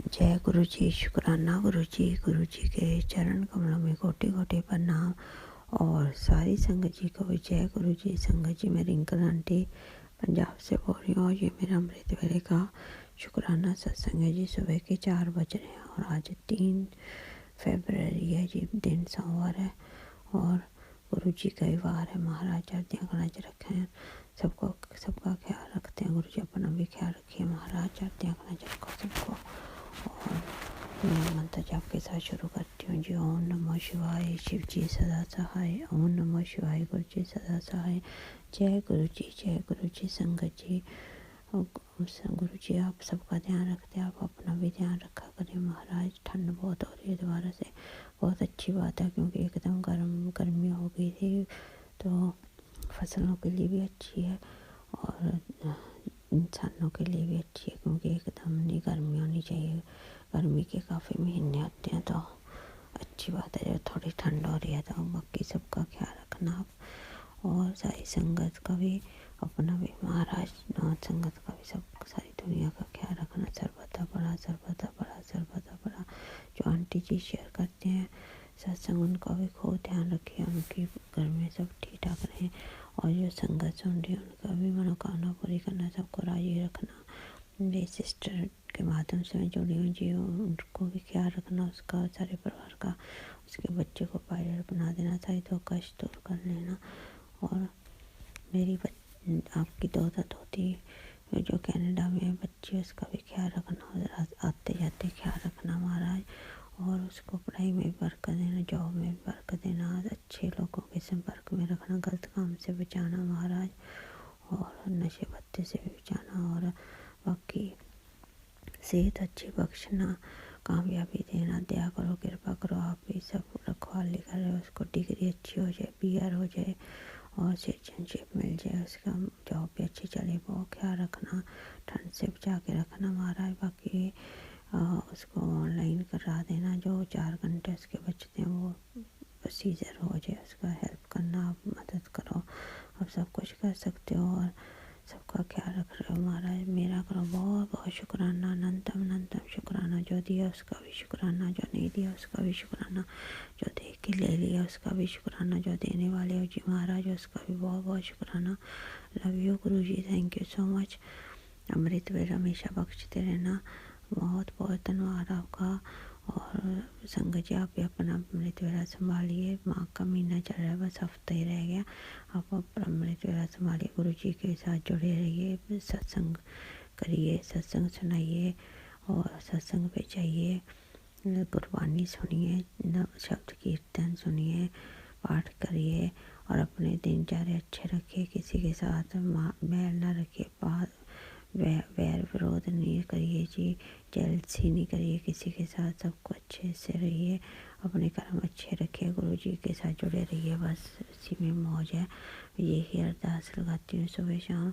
जय गुरु जी, शुक्राना गुरु जी के चरण कमलों में कोटि कोटि प्रणाम। और सारी संगत जी को भी जय गुरु जी। संगत जी, मैं रिंकल आंटी पंजाब से बोल रही हूँ और ये मेरा अमृत वेले का शुक्राना सत्संग है जी। सुबह के 4 बज रहे हैं और आज 3 फरवरी है जी, दिन सोमवार है और गुरु जी का ही वार है। महाराज चढ़तियाँ कला च रखें, सबका ख्याल रखते हैं। गुरु जी अपना भी ख्याल रखिए। महाराज चढ़तियाँ कला च रखो सबको। और मैं मंत्र जाप के साथ शुरू करती हूँ जी। ओम नमः शिवाय, शिव जी सदा सहाय। ओम नमः शिवाय, गुरु जी सदा सहाय। जय गुरु जी, जय गुरु जी। संगत जी, गुरु जी आप सबका ध्यान रखते हैं, आप अपना भी ध्यान रखा करें। महाराज ठंड बहुत हो रही है दोबारा से, बहुत अच्छी बात है क्योंकि एकदम गर्मी हो गई थी, तो फसलों के लिए भी अच्छी है और इंसानों के लिए भी अच्छी है क्योंकि एकदम नहीं गर्मी होनी चाहिए। गर्मी के काफ़ी महीने होते हैं तो अच्छी बात है। जब थोड़ी ठंड हो रही है तो बाकी सबका ख्याल रखना आप और सारी संगत का भी, अपना भी। महाराज संगत का भी, सब सारी दुनिया का ख्याल रखना। सर्वथा बड़ा, सर्वथा बड़ा, सर्वथा बड़ा। जो आंटी जी शेयर करते हैं सत्संग, उनका भी खूब ध्यान रखिए, उनकी घर में सब ठीक ठाक रहें। और जो संगत सुन रही है उनका भी मनोकामना पूरी करना, सबको राजी रखना। मेरी सिस्टर के माध्यम से मैं जुड़ी हूँ जी, उनको भी ख्याल रखना उसका, सारे परिवार का। उसके बच्चे को पायलट बना देना, सारी तो कष्ट दूर कर लेना। और मेरी आपकी दोती जो कनाडा में है बच्ची, उसका भी ख्याल रखना, आते जाते ख्याल रखना महाराज। और उसको पढ़ाई में बरकत देना, जॉब में बरकत देना, अच्छे लोगों के संपर्क में रखना, गलत काम से बचाना महाराज, और नशे पत्ते से भी बचाना, और बाकी सेहत अच्छी बख्शना, कामयाबी देना। दया करो, कृपा करो, आप ही सब रखवाली कर रहे हो। उसको डिग्री अच्छी हो जाए, PR हो जाए और सिटीजनशिप मिल जाए, उसका जॉब भी अच्छी चले, बहुत ख्याल रखना। ठंड से बचा के रखना महाराज। बाकी उसको ऑनलाइन करा देना, जो 4 घंटे उसके बचते हैं वो प्रोसीजर हो जाए, उसका हेल्प करना, आप मदद करो। आप सब कुछ कर सकते हो और सबका ख्याल रख रहे हो महाराज। मेरा करो बहुत बहुत शुक्राना, अनंतम अनंतम शुक्राना। जो दिया उसका भी शुक्राना, जो नहीं दिया उसका भी शुक्राना, जो दे के ले लिया उसका भी शुक्राना, जो देने वाले हो जी महाराज उसका भी बहुत बहुत शुक्राना। Love you Guru ji, thank you so much. अमृत वेला हमेशा बख्शते रहना। बहुत बहुत धन्यवाद आपका। और संगत जी, आप भी अपना अमृत वेला संभालिए। माघ का महीना चल रहा है, बस हफ्ता ही रह गया। आप अपना अमृत वेला संभालिए, गुरु जी के साथ जुड़े रहिए, सत्संग करिए, सत्संग सुनाइए और सत्संग पे जाइए, गुरबानी सुनिए, शब्द कीर्तन सुनिए, पाठ करिए और अपने दिनचर्या अच्छे रखिए। किसी के साथ मैल ना रखिए, वैर विरोध नहीं करिए जी, जेलसी नहीं करिए किसी के साथ, सबको अच्छे से रहिए, अपने कर्म अच्छे रखिए, गुरु जी के साथ जुड़े रहिए, बस इसी में मौज है। यही अरदास लगाती हूँ सुबह शाम।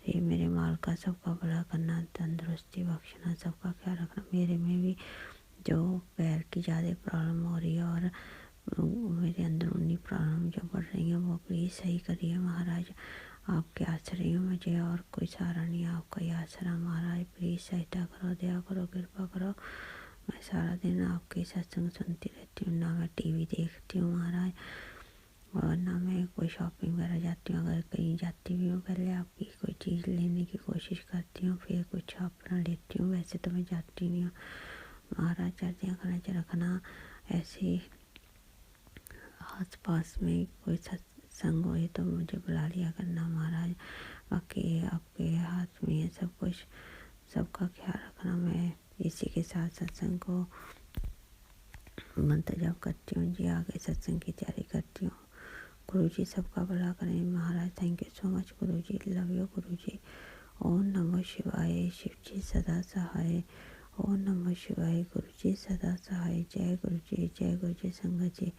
ये मेरे माल का सबका भला करना, तंदुरुस्ती बख्शना, सबका ख्याल रखना। मेरे में भी जो पैर की ज़्यादा प्रॉब्लम हो रही है और मेरे अंदरूनी प्रॉब्लम जो बढ़ रही है वो प्लीज़ सही करिए महाराज। आपके आश्रय हूँ मुझे और कोई सहारा नहीं, आपका ही आसरा महाराज। प्लीज़ सहायता करो, दया करो, कृपा करो। मैं सारा दिन आपके सत्संग सुनती रहती हूँ, ना मैं TV देखती हूँ महाराज और ना मैं कोई शॉपिंग वगैरह जाती हूँ। अगर कहीं जाती भी हूँ पहले आपकी कोई चीज़ लेने की कोशिश करती हूँ, फिर कुछ अपना लेती हूँ, वैसे तो मैं जाती नहीं हूँ महाराज। चर्चा करना रखना। ऐसे आस पास में कोई सत्संग हो तो मुझे बुला लिया करना महाराज। बाकी आपके हाथ में है सब कुछ, सबका ख्याल रखना। मैं इसी के साथ सत्संग को मंत्र जाप करती हूँ जी, आगे सत्संग की तैयारी करती हूँ। गुरु जी सबका भला करें महाराज। Thank you so much Guru ji, love you Guru जी। ओम नमः शिवाय, शिव जी सदा सहाय। ओम नमः शिवाय, गुरु जी सदा सहाय। जय गुरु जी, जय गुरु जी। संगत जी,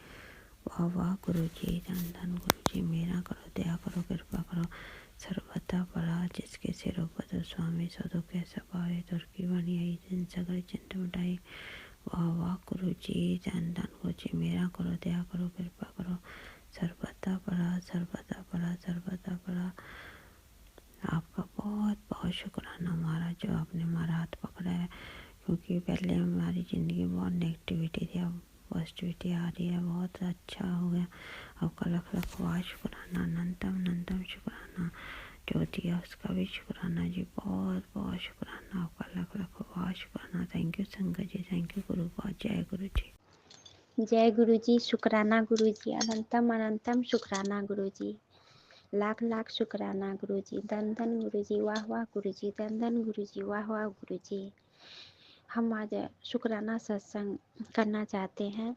वाह वाह गुरु जी, धन धन गुरु जी। मेरा करो, दया करो, कृपा करो, सर्वथा बड़ा। जिसके सिरों पर स्वामी सदो कैसा पाए, तुर की वाणी आई जिन सगल चिंत मिटाई। वाह वाह गुरु जी, धन धन गुरु जी। मेरा करो, दया करो, कृपा करो, सर्वथा बड़ा, सर्वथा बड़ा, सर्वथा बड़ा। आपका बहुत बहुत शुक्राना महाराज, जो आपने हमारा हाथ पकड़ा है, क्योंकि पहले हमारी ज़िंदगी में बहुत नेगेटिविटी थी, अब पॉजिटिविटी आ रही है, बहुत अच्छा हो गया। आपका लख लख वाह शुक्राना, अनंतम अनंतम शुक्राना। जो दिया उसका भी शुक्राना जी, बहुत बहुत शुक्राना, आपका लख लख वाह शुक्राना। थैंक यू संगत जी, थैंक यू गुरु गॉड, जय गुरु जी। जय गुरु जी, शुक्राना गुरु जी, अनंतम अनंतम शुक्राना गुरु जी, लाख लाख शुक्राना गुरु जी, धन धन गुरु जी, वाह वाह गुरु जी, धन धन गुरु जी, वाह वाह गुरु जी। हम आज शुक्राना सत्संग करना चाहते हैं।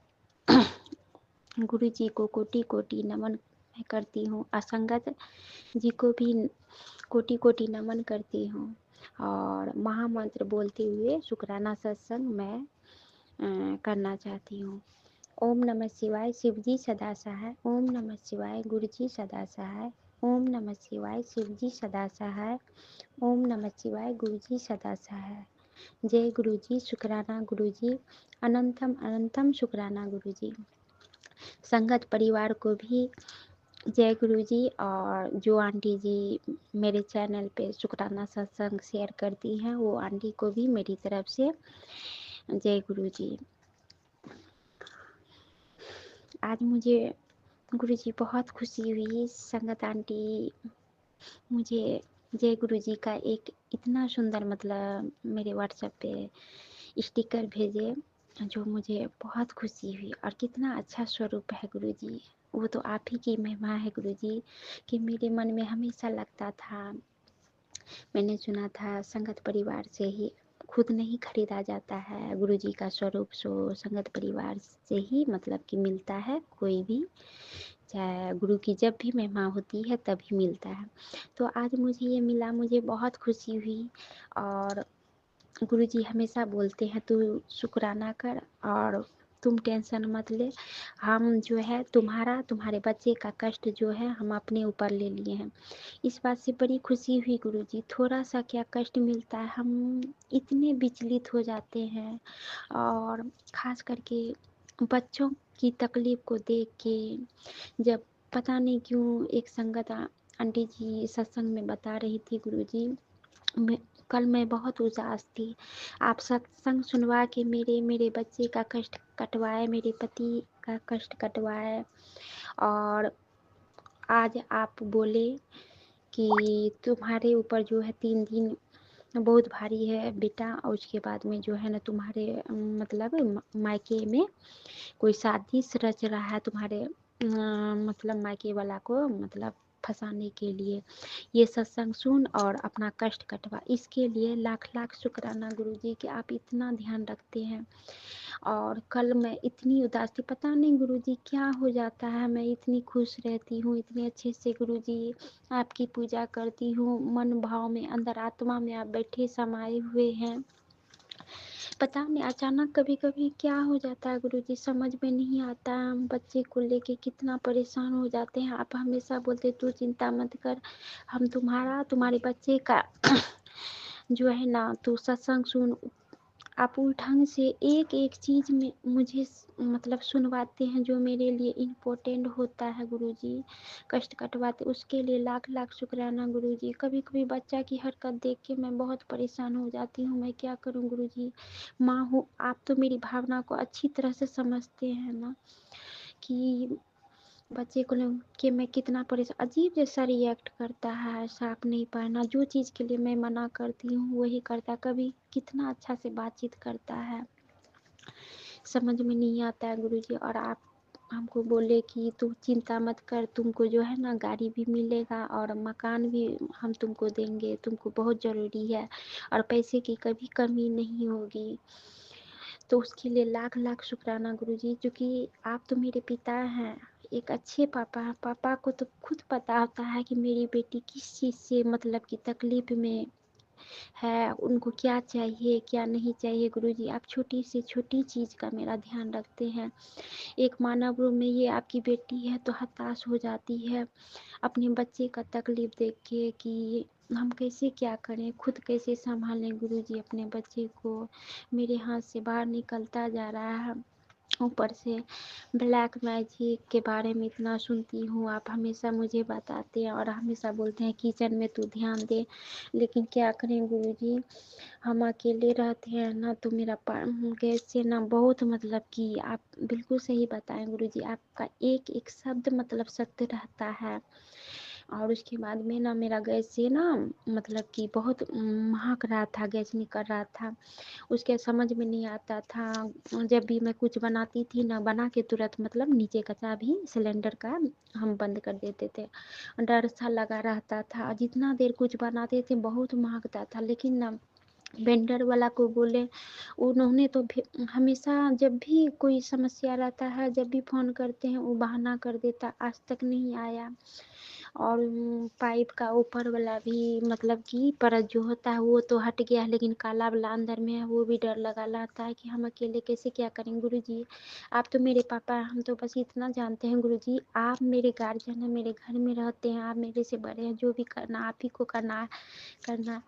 गुरु जी को कोटि कोटि नमन मैं करती हूँ, असंगत जी को भी कोटि कोटि नमन करती हूँ और महामंत्र बोलते हुए शुक्राना सत्संग मैं करना चाहती हूँ। ओम नमः शिवाय, शिव जी सदा सहाय। ओम नमः शिवाय, गुरु जी सदा सहाय। ओम नमः शिवाय, शिव जी सदा सहाय। ओम नमः शिवाय, गुरु जी सदा सहाय। जय गुरु जी, शुक्राना गुरु जी, अनंतम अनंतम शुक्राना गुरु जी। संगत परिवार को भी जय गुरु जी, और जो आंटी जी मेरे चैनल पे शुक्राना सत्संग शेयर करती हैं वो आंटी को भी मेरी तरफ से जय गुरु जी। आज मुझे गुरु जी बहुत खुशी हुई, संगत आंटी मुझे जय गुरु जी का एक इतना सुंदर मतलब मेरे व्हाट्सएप पे स्टिकर भेजे जो मुझे बहुत खुशी हुई। और कितना अच्छा स्वरूप है गुरु जी, वो तो आप ही की महिमा है गुरु जी, कि मेरे मन में हमेशा लगता था, मैंने सुना था संगत परिवार से ही खुद नहीं खरीदा जाता है गुरु जी का स्वरूप, सो संगत परिवार से ही मतलब कि मिलता है, कोई भी चाहे गुरु की जब भी महिमा होती है तभी मिलता है। तो आज मुझे ये मिला, मुझे बहुत खुशी हुई। और गुरुजी हमेशा बोलते हैं तू शुक्राना कर और तुम टेंशन मत ले, हम जो है तुम्हारे बच्चे का कष्ट जो है हम अपने ऊपर ले लिए हैं। इस बात से बड़ी खुशी हुई गुरुजी, थोड़ा सा क्या कष्ट मिलता है हम इतने विचलित हो जाते हैं। और खास करके बच्चों की तकलीफ को देख के, जब पता नहीं क्यों एक संगत आंटी जी सत्संग में बता रही थी गुरुजी, कल मैं बहुत उदास थी, आप सत्संग सुनवा के मेरे मेरे बच्चे का कष्ट कटवाए, मेरे पति का कष्ट कटवाए। और आज आप बोले कि तुम्हारे ऊपर जो है 3 दिन बहुत भारी है बेटा, और उसके बाद में जो है ना तुम्हारे मतलब मायके में कोई साजिश रच रहा है तुम्हारे मतलब मायके वाला को मतलब फंसाने के लिए। ये सत्संग सुन और अपना कष्ट कटवा, इसके लिए लाख लाख शुक्राना गुरुजी कि आप इतना ध्यान रखते हैं। और कल मैं इतनी उदास थी, पता नहीं गुरुजी क्या हो जाता है, मैं इतनी खुश रहती हूँ, इतने अच्छे से गुरुजी आपकी पूजा करती हूँ, मन भाव में अंदर आत्मा में आप बैठे समाये हुए हैं। पता नहीं अचानक कभी कभी क्या हो जाता है गुरुजी, समझ में नहीं आता है। हम बच्चे को लेके कितना परेशान हो जाते हैं। आप हमेशा बोलते तू चिंता मत कर, हम तुम्हारे बच्चे का जो है ना तू सत्संग सुन। आप उस ढंग से एक एक चीज में मुझे मतलब सुनवाते हैं जो मेरे लिए इम्पोर्टेंट होता है गुरुजी, कष्ट कटवाते, उसके लिए लाख लाख शुक्राना गुरुजी। कभी कभी बच्चा की हरकत देख के मैं बहुत परेशान हो जाती हूँ, मैं क्या करूँ गुरुजी, माँ हूँ, आप तो मेरी भावना को अच्छी तरह से समझते हैं ना, कि बच्चे को कि मैं कितना परेशान, अजीब जैसा रिएक्ट करता है, साफ नहीं पढ़ना, जो चीज़ के लिए मैं मना करती हूँ वही करता, कभी कितना अच्छा से बातचीत करता है, समझ में नहीं आता है गुरुजी। और आप हमको बोले कि तू चिंता मत कर, तुमको जो है ना गाड़ी भी मिलेगा और मकान भी हम तुमको देंगे, तुमको बहुत ज़रूरी है और पैसे की कभी कमी नहीं होगी। तो उसके लिए लाख लाख शुक्राना गुरुजी, क्योंकि आप तो मेरे पिता हैं, एक अच्छे पापा हैं। पापा को तो खुद पता होता है कि मेरी बेटी किस चीज़ से मतलब कि तकलीफ में है, उनको क्या चाहिए क्या नहीं चाहिए। गुरुजी आप छोटी से छोटी चीज़ का मेरा ध्यान रखते हैं। एक मानव रूप में ये आपकी बेटी है तो हताश हो जाती है अपने बच्चे का तकलीफ देख के कि हम कैसे क्या करें, खुद कैसे संभालें गुरुजी अपने बच्चे को, मेरे हाथ से बाहर निकलता जा रहा है। ऊपर से ब्लैक मैजिक के बारे में इतना सुनती हूँ, आप हमेशा मुझे बताते हैं और हमेशा बोलते हैं किचन में तू ध्यान दे, लेकिन क्या करें गुरुजी, हम अकेले रहते हैं ना, तो मेरा गैस से ना बहुत मतलब कि आप बिल्कुल सही बताएं गुरुजी, आपका एक एक शब्द मतलब सत्य रहता है। और उसके बाद में ना मेरा गैस से ना मतलब कि बहुत महक रहा था, गैस निकल रहा था, उसके समझ में नहीं आता था। जब भी मैं कुछ बनाती थी ना, बना के तुरंत मतलब नीचे का चाबी सिलेंडर का हम बंद कर देते थे, डर सा लगा रहता था। जितना देर कुछ बनाते थे बहुत महकता था, लेकिन ना वेंडर वाला को बोले, उन्होंने तो हमेशा जब भी कोई समस्या रहता है, जब भी फोन करते हैं वो बहाना कर देता, आज तक नहीं आया। और पाइप का ऊपर वाला भी मतलब कि परत जो होता है वो तो हट गया है, लेकिन काला वाला अंदर में है, वो भी डर लगा रहता है कि हम अकेले कैसे क्या करें। गुरुजी आप तो मेरे पापा हैं, हम तो बस इतना जानते हैं गुरुजी, आप मेरे गार्जियन हैं, मेरे घर में रहते हैं, आप मेरे से बड़े हैं, जो भी करना आप ही को करना।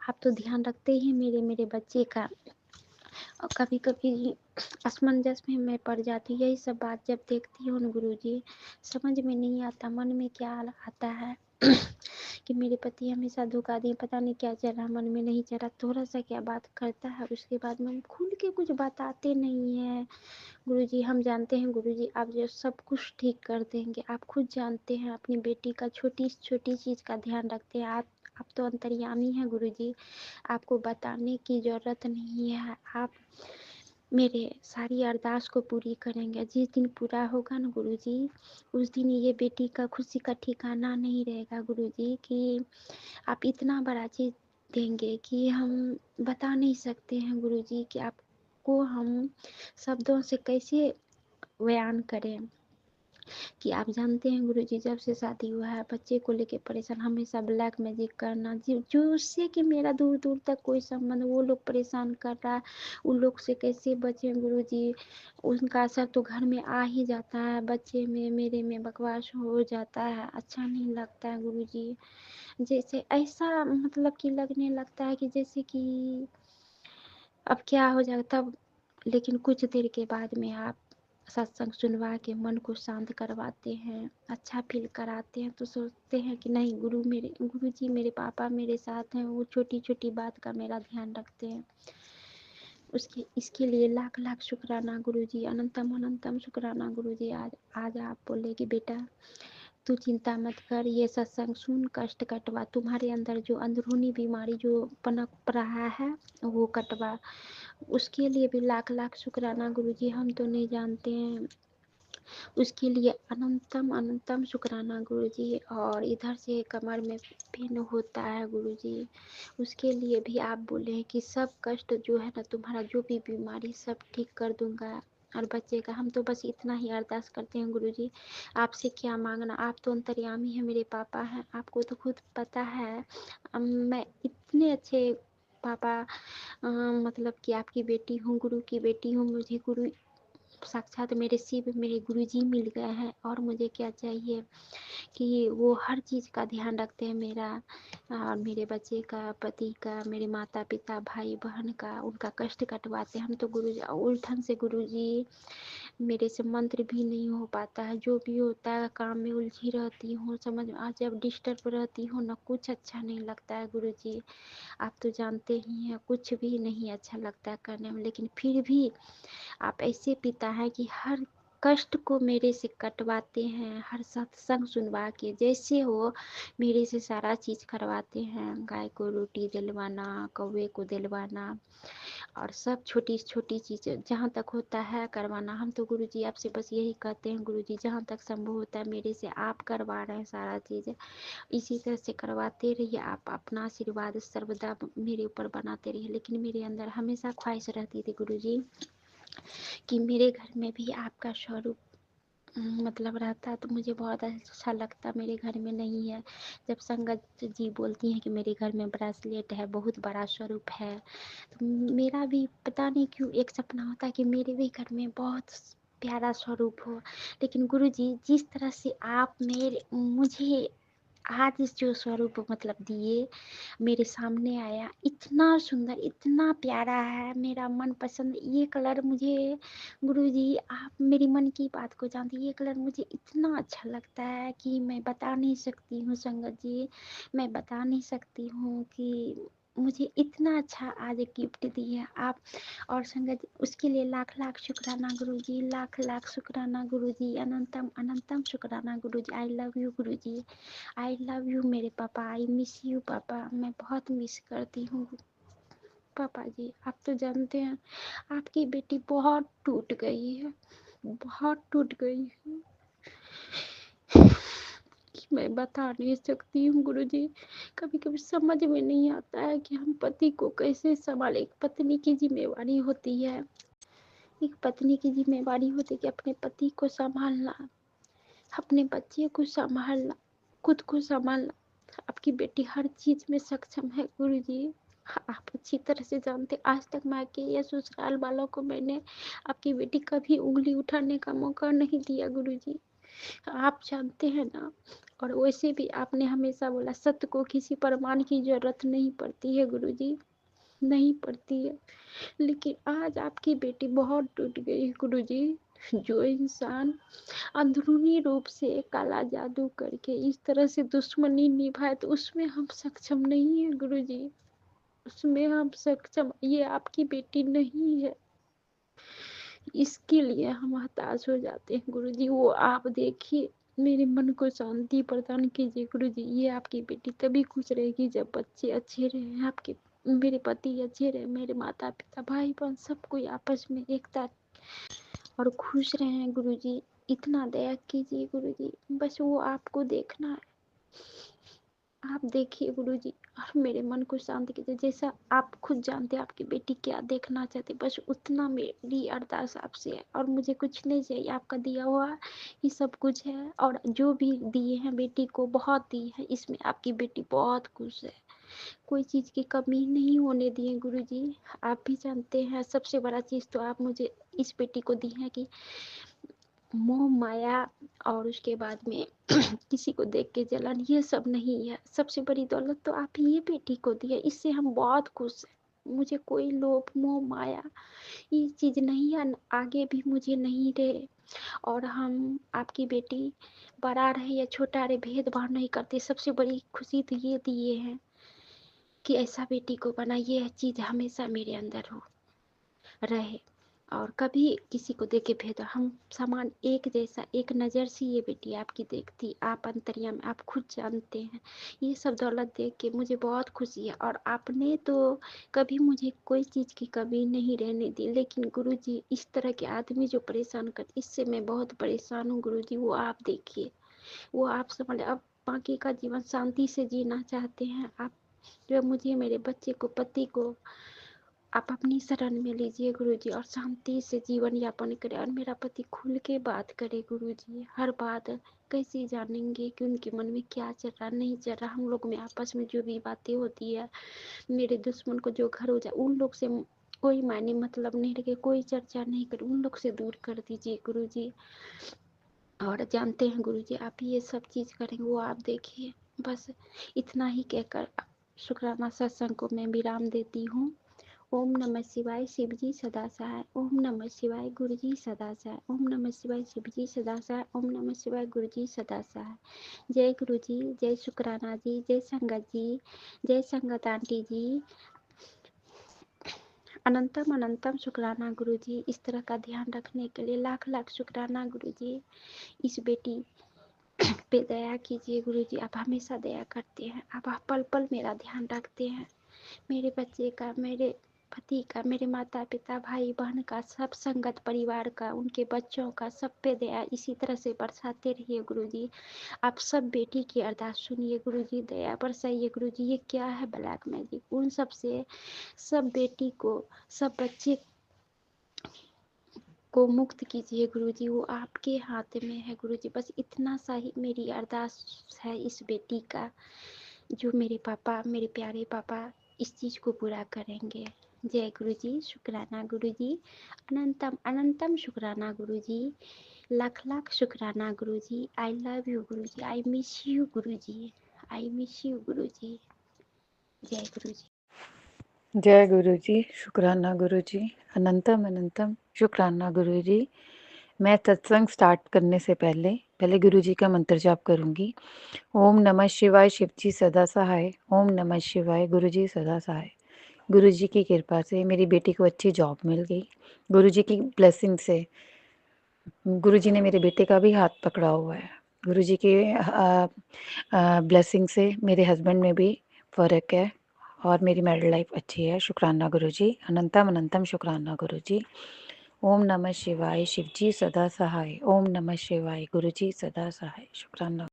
आप तो ध्यान रखते ही मेरे मेरे बच्चे का। और कभी कभी असमंजस में मैं पड़ जाती, यही सब बात जब देखती हूँ ना गुरुजी, समझ में नहीं आता, मन में क्या आता है कि मेरे पति हमेशा धोखा दिए, पता नहीं क्या चल रहा, मन में नहीं चल रहा, थोड़ा सा क्या बात करता है उसके बाद में खुल के कुछ बताते नहीं है। गुरुजी हम जानते हैं गुरुजी, आप जो सब कुछ ठीक कर देंगे, आप खुद जानते हैं, अपनी बेटी का छोटी छोटी चीज का ध्यान रखते हैं आप तो अंतर्यामी हैं गुरुजी, आपको बताने की जरूरत नहीं है। आप मेरे सारी अरदास को पूरी करेंगे, जिस दिन पूरा होगा ना गुरुजी, उस दिन ये बेटी का खुशी का ठिकाना नहीं रहेगा गुरुजी, कि आप इतना बड़ा चीज देंगे कि हम बता नहीं सकते हैं गुरुजी, कि आपको हम शब्दों से कैसे बयान करें। कि आप जानते हैं गुरुजी, जब से शादी हुआ है बच्चे को लेके परेशान, हमेशा ब्लैक मैजिक करना, जो उससे कि मेरा दूर दूर तक कोई संबंध, वो लोग परेशान कर रहा है, उन लोग से कैसे बचें गुरुजी। उनका असर तो घर में आ ही जाता है, बच्चे में मेरे में बकवास हो जाता है, अच्छा नहीं लगता है गुरुजी। जैसे ऐसा मतलब कि लगने लगता है कि जैसे कि अब क्या हो जाएगा तब। लेकिन कुछ देर के बाद में आप सत्संग सुनवा के मन को शांत करवाते हैं, अच्छा फील कराते हैं, तो सोचते हैं कि नहीं गुरु जी मेरे पापा मेरे साथ हैं, वो छोटी छोटी बात का मेरा ध्यान रखते हैं। उसके इसके लिए लाख लाख शुक्राना गुरुजी, अनंतम अनंतम शुक्राना गुरुजी। आज आज आप बोले कि बेटा तू चिंता मत कर, ये सत्संग सुन, कष्ट कटवा, तुम्हारे अंदर जो अंदरूनी बीमारी जो पनप रहा है वो कटवा। उसके लिए भी लाख लाख शुक्राना गुरुजी, हम तो नहीं जानते हैं, उसके लिए अनंतम अनंतम शुक्राना गुरुजी। और इधर से कमर में पेन होता है गुरुजी, उसके लिए भी आप बोले हैं कि सब कष्ट जो है ना, तुम्हारा जो भी बीमारी सब ठीक कर दूंगा। और बच्चे का हम तो बस इतना ही अरदास करते हैं गुरुजी, आपसे क्या मांगना, आप तो अंतर्यामी है, मेरे पापा हैं, आपको तो खुद पता है। मैं इतने अच्छे पापा मतलब कि आपकी बेटी हूँ, गुरु की बेटी हूँ, मुझे गुरु साक्षात मेरे शिव मेरे गुरुजी मिल गए हैं, और मुझे क्या चाहिए कि वो हर चीज़ का ध्यान रखते हैं, मेरा और मेरे बच्चे का, पति का, मेरे माता पिता भाई बहन का, उनका कष्ट कटवाते हैं। हम तो गुरुजी उल्टन से गुरुजी मेरे से मंत्र भी नहीं हो पाता है, जो भी होता है काम में उलझी रहती हूँ, समझ में आज जब डिस्टर्ब रहती हूँ ना, कुछ अच्छा नहीं लगता है गुरुजी। आप तो जानते ही हैं कुछ भी नहीं अच्छा लगता है करने में, लेकिन फिर भी आप ऐसे पिता हैं कि हर कष्ट को मेरे से कटवाते हैं, हर सत्संग सुनवा के जैसे हो मेरे से सारा चीज करवाते हैं, गाय को रोटी दिलवाना, कौवे को दिलवाना, और सब छोटी छोटी चीजें जहाँ तक होता है करवाना। हम तो गुरुजी आपसे बस यही कहते हैं गुरुजी, जहाँ तक संभव होता है मेरे से आप करवा रहे हैं सारा चीज, इसी तरह से करवाते रहिए, आप अपना आशीर्वाद सर्वदा मेरे ऊपर बनाते रहिए। लेकिन मेरे अंदर हमेशा ख्वाहिश रहती थी गुरुजी कि मेरे घर में भी आपका स्वरूप मतलब रहता, तो मुझे बहुत अच्छा लगता, मेरे घर में नहीं है। जब संगत जी बोलती हैं कि मेरे घर में ब्रेसलेट है, बहुत बड़ा स्वरूप है, तो मेरा भी पता नहीं क्यों एक सपना होता है कि मेरे भी घर में बहुत प्यारा स्वरूप हो। लेकिन गुरुजी जिस तरह से आप मेरे मुझे आज इस जो स्वरूप मतलब दिए मेरे सामने आया, इतना सुंदर, इतना प्यारा है, मेरा मन पसंद ये कलर। मुझे गुरुजी आप मेरी मन की बात को जानते, ये कलर मुझे इतना अच्छा लगता है कि मैं बता नहीं सकती हूँ संगत जी, मैं बता नहीं सकती हूँ कि मुझे इतना अच्छा आज गिफ्ट दिया आप। और संगत उसके लिए लाख लाख शुक्राना गुरुजी, लाख लाख शुक्राना गुरुजी, अनंतम अनंतम शुक्राना Guruji. I love you Guruji, I love you मेरे पापा, आई मिस यू पापा, मैं बहुत मिस करती हूँ पापा जी। आप तो जानते हैं आपकी बेटी बहुत टूट गई है, बहुत टूट गई है कि मैं बता नहीं सकती हूँ गुरुजी। कभी कभी समझ में नहीं आता है कि हम पति को कैसे संभाले। एक पत्नी की जिम्मेवारी होती है, एक पत्नी की जिम्मेवारी होती है कि अपने पति को संभालना, अपने बच्चे को संभालना, खुद को संभालना। आपकी बेटी हर चीज में सक्षम है गुरुजी, आप अच्छी तरह से जानते। आज तक मायके या ससुराल वालों को मैंने आपकी बेटी कभी उंगली उठाने का मौका नहीं दिया गुरुजी, आप जानते हैं ना। और वैसे भी आपने हमेशा बोला सत्य को किसी प्रमाण की जरूरत नहीं पड़ती है गुरुजी, नहीं पड़ती है। लेकिन आज आपकी बेटी बहुत टूट गई है गुरुजी। जो इंसान अंदरूनी रूप से काला जादू करके इस तरह से दुश्मनी निभाए तो उसमें हम सक्षम नहीं है गुरुजी, उसमें हम सक्षम, ये आपकी बेटी नहीं है। इसके लिए हम हताश हो जाते हैं गुरुजी। वो आप देखिए, मेरे मन को शांति प्रदान कीजिए गुरुजी। ये आपकी बेटी तभी खुश रहेगी जब बच्चे अच्छे रहे, आपके मेरे पति अच्छे रहे, मेरे माता पिता भाई बहन सब कोई आपस में एकता और खुश रहे गुरुजी। इतना दया कीजिए गुरुजी, बस वो आपको देखना है। आप देखिए गुरुजी और मेरे मन को शांति कीजिए। जैसा आप खुद जानते हैं आपकी बेटी क्या देखना चाहती, बस उतना मेरी अरदास आपसे है। और मुझे कुछ नहीं चाहिए, आपका दिया हुआ ये सब कुछ है। और जो भी दिए हैं बेटी को बहुत दिए हैं, इसमें आपकी बेटी बहुत खुश है, कोई चीज की कमी नहीं होने दिए गुरुजी। आप भी जानते हैं सबसे बड़ा चीज तो आप मुझे इस बेटी को दी है कि मोह माया और उसके बाद में किसी को देख के जलन, ये सब नहीं है। सबसे बड़ी दौलत तो आप ही ये बेटी को दी है, इससे हम बहुत खुश हैं। मुझे कोई लोभ मोह माया ये चीज नहीं है, आगे भी मुझे नहीं रहे। और हम आपकी बेटी बड़ा रहे या छोटा रहे भेदभाव नहीं करते। सबसे बड़ी खुशी तो ये दिए हैं कि ऐसा बेटी को बना, ये चीज हमेशा मेरे अंदर हो रहे और कभी किसी को देखे भेद, हम समान एक जैसा एक नज़र से ये बेटी आपकी देखती। आप अंतर्यामी में आप खुद जानते हैं। ये सब दौलत देख के मुझे बहुत खुशी है। और आपने तो कभी मुझे कोई चीज़ की कमी नहीं रहने दी। लेकिन गुरुजी इस तरह के आदमी जो परेशान करते, इससे मैं बहुत परेशान हूँ गुरुजी। वो आप देखिए, वो आप संभाले। अब बाकी का जीवन शांति से जीना चाहते हैं आप, जो मुझे मेरे बच्चे को पति को आप अपनी शरण में लीजिए गुरुजी और शांति से जीवन यापन करें। और मेरा पति खुल के बात करे गुरुजी, हर बात कैसे जानेंगे कि उनके मन में क्या चल रहा नहीं चल रहा। हम लोग में आपस में जो भी बातें होती है, मेरे दुश्मन को जो घर हो जाए उन लोग से कोई मायने मतलब नहीं रखे, कोई चर्चा नहीं करे, उन लोग से दूर कर दीजिए गुरुजी। और जानते हैं गुरुजी आप ये सब चीज करेंगे, वो आप देखिए। बस इतना ही कहकर शुक्राना सत्संग को मैं विराम देती हूँ। ओम नमः शिवाय, शिवजी सदा सहाय। ओम नमः शिवाय, गुरुजी सदा सहाय। ओम नमः शिवाय, शिवजी सदा सहाय। ओम नमः शिवाय, गुरुजी सदा सहाय। जय गुरुजी, जय शुक्राना जी, जय संगत जी, जय संगत आंटी जी। अनंतम अनंतम शुक्राना गुरुजी, इस तरह का ध्यान रखने के लिए लाख लाख शुक्राना गुरुजी। इस बेटी पे दया कीजिए गुरुजी, आप हमेशा दया करते हैं। आप पल पल मेरा ध्यान रखते हैं, मेरे बच्चे का, मेरे पति का, मेरे माता पिता भाई बहन का, सब संगत परिवार का, उनके बच्चों का, सब पे दया इसी तरह से बरसाते रहिए गुरुजी। आप सब बेटी की अरदास सुनिए गुरुजी, दया बरसाइए गुरुजी। ये क्या है ब्लैक मैजिक, उन सब से सब बेटी को, सब बच्चे को मुक्त कीजिए गुरुजी, वो आपके हाथ में है गुरुजी। बस इतना सा ही मेरी अरदास है इस बेटी का, जो मेरे पापा, मेरे प्यारे पापा इस चीज को पूरा करेंगे। जय गुरुजी, शुक्राना गुरुजी, अनंतम अनंतम शुक्राना गुरुजी, लाख लाख शुक्राना Guruji. I love you Guruji, I miss you Guruji, I miss you Guru ji. जय गुरु जी। जय गुरु जी। शुक्राना गुरु जी। अनंतम अनंतम शुक्राना गुरु जी। मैं सत्संग स्टार्ट करने से पहले गुरु जी का मंत्र जाप करूंगी। ओम नमः शिवाय, शिव जी सदा सहाय। ओम नमः शिवाय, गुरु जी सदा सहाय। गुरु जी की कृपा से मेरी बेटी को अच्छी जॉब मिल गई। गुरु जी की ब्लेसिंग से गुरु जी ने मेरे बेटे का भी हाथ पकड़ा हुआ है। गुरु जी की ब्लेसिंग से मेरे हस्बैंड में भी फ़र्क है और मेरी मैरिड लाइफ अच्छी है। शुक्राना गुरु जी। अनंतम अनंतम शुक्राना गुरु जी। ओम नमः शिवाय, शिव जी सदा सहाय। ओम नमः शिवाय, गुरु जी सदा सहाय। शुक्राना।